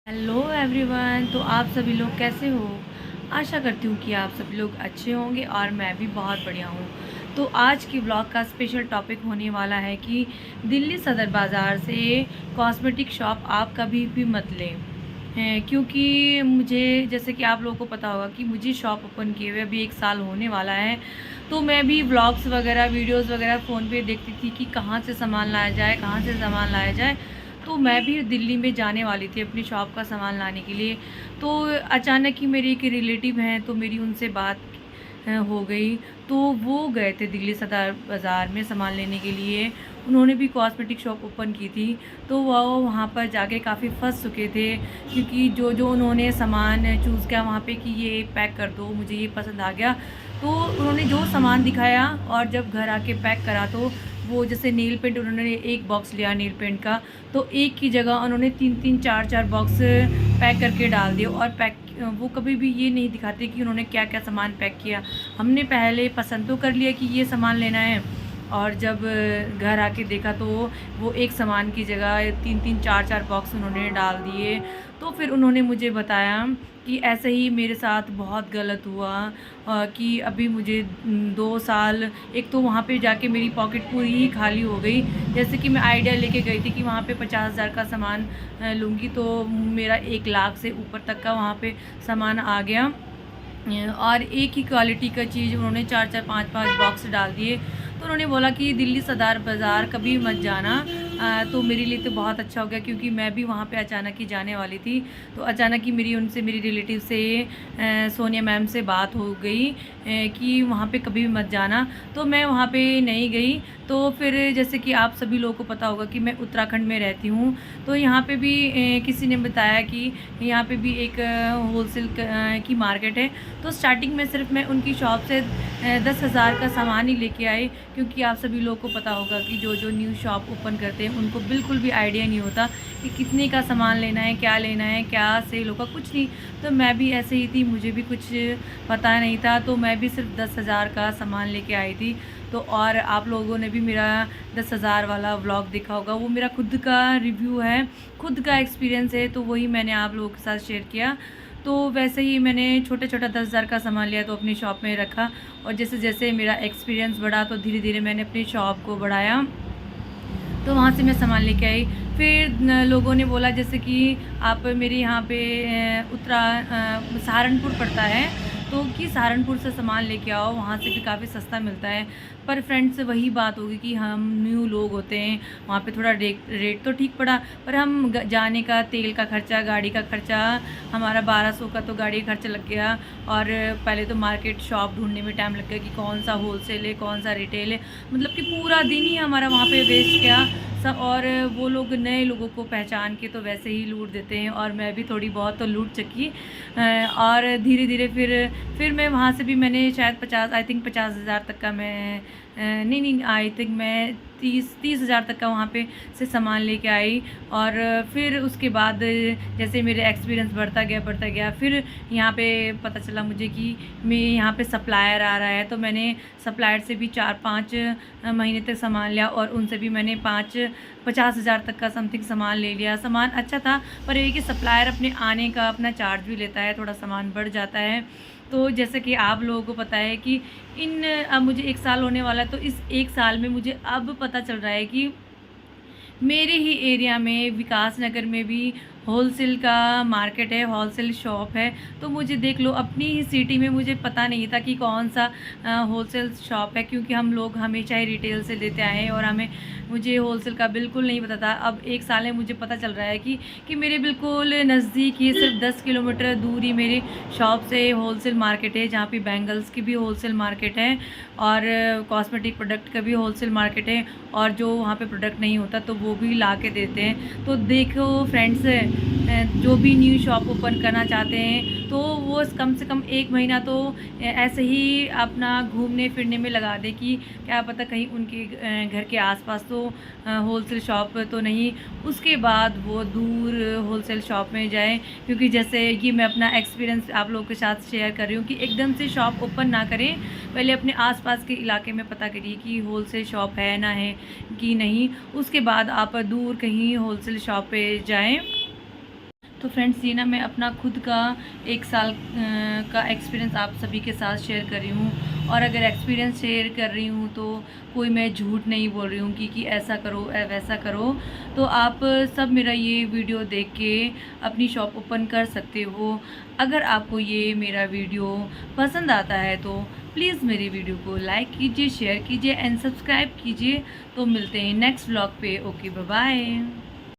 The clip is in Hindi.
Hello everyone. तो आप सभी लोग कैसे हो? आशा करती हूँ कि आप सभी लोग अच्छे होंगे और मैं भी बहुत बढ़िया हूँ। तो आज की ब्लॉग का स्पेशल टॉपिक होने वाला है कि दिल्ली सदर बाज़ार से कॉस्मेटिक शॉप आप कभी भी मत लें हैं, क्योंकि मुझे जैसे कि आप लोगों को पता होगा कि मुझे शॉप ओपन किए हुए अभी 1 साल होने वाला है। तो मैं भी ब्लॉग्स वगैरह वीडियोज़ वगैरह फ़ोन पे देखती थी कि कहाँ से सामान लाया जाए, कहाँ से सामान लाया जाए। तो मैं भी दिल्ली में जाने वाली थी अपनी शॉप का सामान लाने के लिए। तो अचानक ही मेरी एक रिलेटिव हैं, तो मेरी उनसे बात हो गई। तो वो गए थे दिल्ली सदर बाज़ार में सामान लेने के लिए। उन्होंने भी कॉस्मेटिक शॉप ओपन की थी। तो वो वहाँ पर जाके काफ़ी फँस चुके थे, क्योंकि जो जो उन्होंने सामान चूज़ किया वहाँ पे कि ये पैक कर दो, मुझे ये पसंद आ गया। तो उन्होंने जो सामान दिखाया और जब घर आके पैक करा, तो वो जैसे नेल पेंट उन्होंने एक बॉक्स लिया नेल पेंट का, तो एक की जगह उन्होंने 3-3 4-4 बॉक्स पैक करके डाल दिए। और पैक वो कभी भी ये नहीं दिखाते कि उन्होंने क्या-क्या सामान पैक किया। हमने पहले पसंद तो कर लिया कि ये सामान लेना है, और जब घर आके देखा तो वो एक सामान की जगह 3-3 4-4 बॉक्स उन्होंने डाल दिए। तो फिर उन्होंने मुझे बताया कि ऐसे ही मेरे साथ बहुत गलत हुआ, कि अभी मुझे 2 साल एक तो वहाँ पे जाके मेरी पॉकेट पूरी ही खाली हो गई। जैसे कि मैं आइडिया लेके गई थी कि वहाँ पे 50,000 का सामान लूँगी, तो मेरा 1 लाख से ऊपर तक का वहाँ पे सामान आ गया। और एक ही क्वालिटी का चीज़ उन्होंने 4-4 5-5 बॉक्स डाल दिए। तो उन्होंने बोला कि दिल्ली सदर बाज़ार कभी मत जाना। तो मेरे लिए तो बहुत अच्छा हो गया, क्योंकि मैं भी वहाँ पे अचानक ही जाने वाली थी। तो अचानक ही मेरी रिलेटिव से सोनिया मैम से बात हो गई कि वहाँ पे कभी भी मत जाना। तो मैं वहाँ पे नहीं गई। तो फिर जैसे कि आप सभी लोगों को पता होगा कि मैं उत्तराखंड में रहती हूँ। तो यहाँ पे भी किसी ने बताया कि यहाँ पे भी एक होलसेल की मार्केट है। तो स्टार्टिंग में सिर्फ मैं उनकी शॉप से 10,000 का सामान ही लेके आई, क्योंकि आप सभी लोगों को पता होगा कि जो जो न्यू शॉप ओपन करते हैं उनको बिल्कुल भी आइडिया नहीं होता कि कितने का सामान लेना है, क्या सेल होगा, कुछ नहीं। तो मैं भी ऐसे ही थी, मुझे भी कुछ पता नहीं था। तो मैं भी सिर्फ 10,000 का सामान लेके आई थी। तो और आप लोगों ने भी मेरा 10,000 वाला व्लॉग देखा होगा, वो मेरा खुद का रिव्यू है, खुद का एक्सपीरियंस है, तो वही मैंने आप लोगों के साथ शेयर किया। तो वैसे ही मैंने छोटा-छोटा 10,000 का सामान लिया, तो अपनी शॉप में रखा। और जैसे-जैसे मेरा एक्सपीरियंस बढ़ा, तो धीरे-धीरे मैंने अपनी शॉप को बढ़ाया। तो वहाँ से मैं सामान लेके आई। फिर लोगों ने बोला जैसे कि आप मेरे यहाँ पे सहारनपुर पड़ता है, तो कि सहारनपुर से सामान लेके आओ, वहाँ से भी काफ़ी सस्ता मिलता है। पर फ्रेंड्स वही बात होगी कि हम न्यू लोग होते हैं, वहाँ पे थोड़ा रेट तो ठीक पड़ा, पर हम जाने का तेल का खर्चा, गाड़ी का खर्चा, हमारा 1200 का तो गाड़ी का खर्चा लग गया। और पहले तो मार्केट शॉप ढूंढने में टाइम लग गया कि कौन सा होलसेल है, कौन सा रिटेल है। मतलब कि पूरा दिन ही हमारा वहाँ पे वेस्ट गया सब। और वो लोग नए लोगों को पहचान के तो वैसे ही लूट देते हैं, और मैं भी थोड़ी बहुत तो लूट चुकी। और धीरे-धीरे फिर मैं वहाँ से भी मैंने शायद 50 आई थिंक 50,000 तक का मैं नहीं आई थिंक मैं 30,000 तक का वहाँ पे से सामान लेके आई। और फिर उसके बाद जैसे मेरे एक्सपीरियंस बढ़ता गया, फिर यहाँ पे पता चला मुझे कि मेरे यहाँ पे सप्लायर आ रहा है। तो मैंने सप्लायर से भी 4-5 महीने तक सामान लिया, और उनसे भी मैंने 50,000 तक का समथिंग सामान ले लिया। सामान अच्छा था, पर ये कि सप्लायर अपने आने का अपना चार्ज भी लेता है, थोड़ा सामान बढ़ जाता है। तो जैसे कि आप लोगों को पता है कि अब मुझे 1 साल होने वाला है, तो इस 1 साल में मुझे अब पता चल रहा है कि मेरे ही एरिया में विकास नगर में भी होलसेल का मार्केट है, होलसेल शॉप है। तो मुझे देख लो, अपनी ही सिटी में मुझे पता नहीं था कि कौन सा होलसेल शॉप है, क्योंकि हम लोग हमेशा ही रिटेल से लेते आए हैं, और मुझे होलसेल का बिल्कुल नहीं पता था। अब 1 साल में मुझे पता चल रहा है कि मेरे बिल्कुल नज़दीक ही सिर्फ 10 किलोमीटर दूर ही मेरे शॉप से होलसेल मार्केट है, जहाँ पे बैंगल्स की भी होलसेल मार्केट है, और कॉस्मेटिक प्रोडक्ट का भी होलसेल मार्केट है। और जो वहाँ पे प्रोडक्ट नहीं होता तो वो भी ला के देते हैं। तो देखो फ्रेंड्स, जो भी न्यू शॉप ओपन करना चाहते हैं, तो वो कम से कम 1 महीना तो ऐसे ही अपना घूमने फिरने में लगा दे, कि क्या पता कहीं उनके घर के आसपास तो होलसेल शॉप तो नहीं। उसके बाद वो दूर होलसेल शॉप में जाएं, क्योंकि जैसे कि मैं अपना एक्सपीरियंस आप लोगों के साथ शेयर कर रही हूँ कि एकदम से शॉप ओपन ना करें। पहले अपने आसपास के इलाके में पता करिए कि होलसेल शॉप है ना है कि नहीं। उसके बाद आप दूर कहीं होलसेल शॉप पे जाएं। तो फ्रेंड्स ये ना मैं अपना खुद का 1 साल का एक्सपीरियंस आप सभी के साथ शेयर कर रही हूँ। और अगर एक्सपीरियंस शेयर कर रही हूँ तो कोई मैं झूठ नहीं बोल रही हूँ कि ऐसा करो वैसा करो। तो आप सब मेरा ये वीडियो देख के अपनी शॉप ओपन कर सकते हो। अगर आपको ये मेरा वीडियो पसंद आता है तो प्लीज़ मेरे वीडियो को लाइक कीजिए, शेयर कीजिए एंड सब्सक्राइब कीजिए। तो मिलते हैं नेक्स्ट व्लॉग पे। Okay, bye bye.